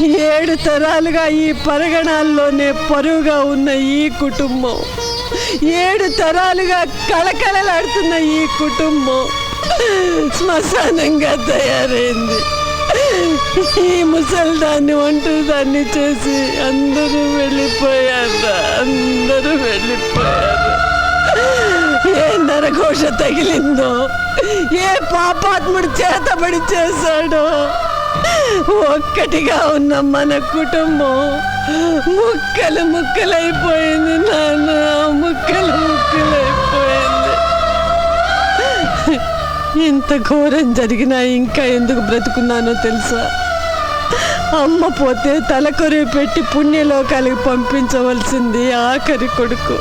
7 తరాలుగా ఈ పరగణాల్లోనే పరువుగా ఉన్న ఈ కుటుంబం, 7 తరాలుగా కళకళలాడుతున్న ఈ కుటుంబం శ్మశానంగా తయారైంది. ఈ ముసల్దాన్ని ఒంటరిదాన్ని చేసి అందరూ వెళ్ళిపోయారు. అందరూ వెళ్ళిపోయారు. ఏ నరఘోష తగిలిందో, ఏ పాపాత్ముడు చేతబడి చేశాడో, ఒక్కటిగా ఉన్న మన కుటుంబం ముక్కలు ముక్కలైపోయింది నాన్న, ముక్కలు ముక్కలైపోయింది. ఇంత ఘోరం జరిగినా ఇంకా ఎందుకు బ్రతుకున్నానో తెలుసా? అమ్మ పోతే తలకొరివి పెట్టి పుణ్యలోకాలకు పంపించవలసింది ఆఖరి కొడుకు.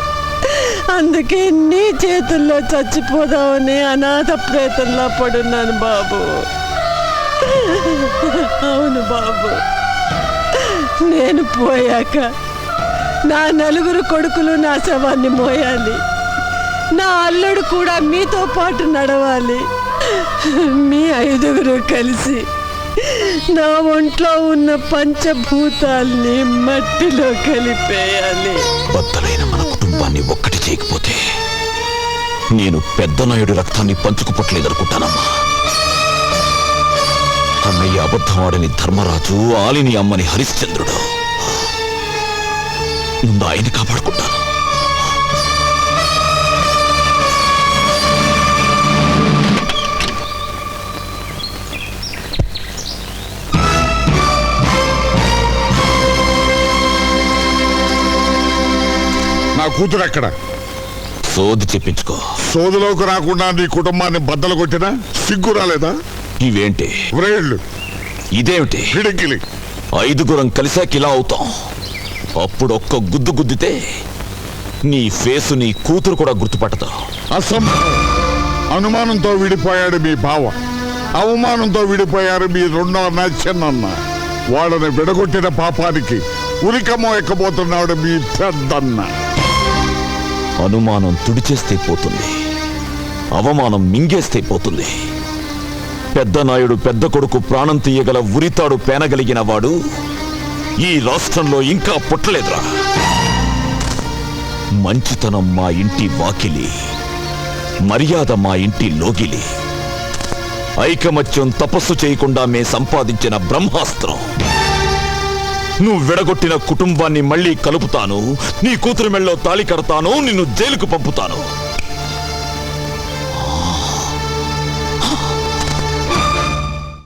అందుకే నీ చేతుల్లో చచ్చిపోదామని అనాథ ప్రేతంలా పడున్నాను బాబు. అవును బాబు, నేను పోయాక నా 4 కొడుకులు నా శవాన్ని మోయాలి. నా అల్లుడు కూడా మీతో పాటు నడవాలి. మీ 5గురు కలిసి నా ఒంట్లో ఉన్న పంచభూతాల్ని మట్టిలో కలిపేయాలి. బద్దలైన మన కుటుంబాన్ని ఒక్కటి చేయకపోతే నేను పెద్ద నాయుడు రక్తాన్ని పంచుకుపట్టలేదనుకుంటానమ్మా. అన్నయ్య అబద్ధవాడని ధర్మరాజు, ఆలిని అమ్మని హరిశ్చంద్రుడు. ముందు ఆయన్ని కాపాడుకుంటాను. నా కూతురు ఎక్కడ? సోది చెప్పించుకో. సోదులోకి రాకుండా నీ కుటుంబాన్ని బద్దలు కొట్టినా సిగ్గు రాలేదా? ఇవేంటి వ్రేళ్ళు? ఇదేమిటి పిడికిలి? 5గురం కలిసాక ఇలా అవుతాం. అప్పుడు ఒక్క గుద్దు గుద్దితే నీ ఫేసు నీ కూతురు కూడా గుర్తుపట్టదు. అసంభవం. అనుమానంతో విడిపోయాడు మీ బావ, అవమానంతో విడిపోయారు మీ 2వ అన్న చిన్నన్న. వాళ్ళని విడగొట్టిన పాపానికి ఉరికమ్మో ఎక్కబోతున్నాడు మీ పెద్దన్న. అనుమానం తుడిచేస్తే పోతుంది, అవమానం మింగేస్తే పోతుంది. పెద్ద నాయుడు పెద్ద కొడుకు ప్రాణం తీయగల ఉరితాడు పేనగలిగిన వాడు ఈ రాష్ట్రంలో ఇంకా పుట్టలేదురా. మంచితనం మా ఇంటి వాకిలి, మర్యాద మా ఇంటి లోగిలి, ఐకమత్యం తపస్సు చేయకుండా మే సంపాదించిన బ్రహ్మాస్త్రం. నువ్వు విడగొట్టిన కుటుంబాన్ని మళ్ళీ కలుపుతాను, నీ కూతురు మెళ్ళలో తాళి కడతాను, నిన్ను జైలుకు పంపుతాను.